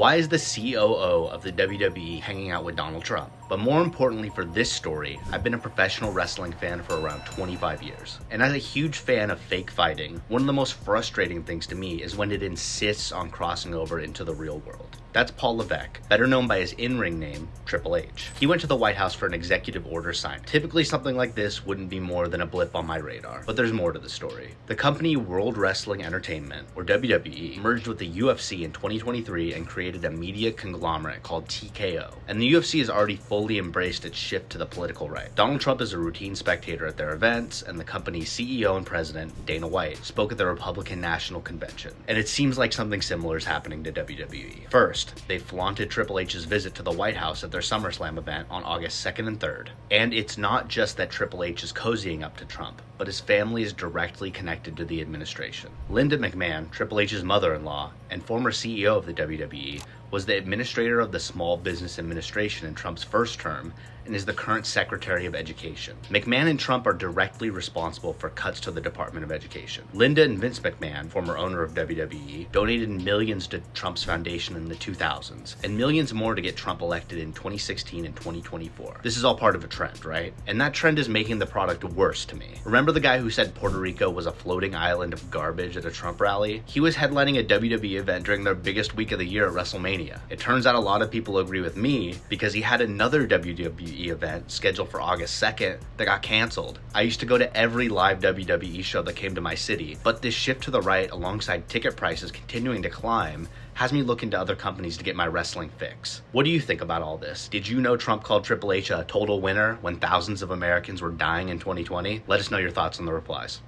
Why is the COO of the WWE hanging out with Donald Trump? But more importantly for this story, I've been a professional wrestling fan for around 25 years. And as a huge fan of fake fighting, one of the most frustrating things to me is when it insists on crossing over into the real world. That's Paul Levesque, better known by his in-ring name, Triple H. He went to the White House for an executive order signing. Typically something like this wouldn't be more than a blip on my radar, but there's more to the story. The company World Wrestling Entertainment, or WWE, merged with the UFC in 2023 and created a media conglomerate called TKO. And the UFC has already fully embraced its shift to the political right. Donald Trump is a routine spectator at their events, and the company's CEO and president, Dana White, spoke at the Republican National Convention. And it seems like something similar is happening to WWE. First, they flaunted Triple H's visit to the White House at their SummerSlam event on August 2nd and 3rd. And it's not just that Triple H is cozying up to Trump, but his family is directly connected to the administration. Linda McMahon, Triple H's mother-in-law and former CEO of the WWE, was the administrator of the Small Business Administration in Trump's first term and is the current Secretary of Education. McMahon and Trump are directly responsible for cuts to the Department of Education. Linda and Vince McMahon, former owner of WWE, donated millions to Trump's foundation in the 2000s, and millions more to get Trump elected in 2016 and 2024. This is all part of a trend, right? And that trend is making the product worse to me. Remember the guy who said Puerto Rico was a floating island of garbage at a Trump rally? He was headlining a WWE event during their biggest week of the year at Wrestlemania. It turns out a lot of people agree with me because he had another WWE event scheduled for August 2nd that got canceled. I used to go to every live WWE show that came to my city, but this shift to the right alongside ticket prices continuing to climb has me look into other companies to get my wrestling fix. What do you think about all this? Did you know Trump called Triple H a total winner when thousands of Americans were dying in 2020? Let us know your thoughts in the replies.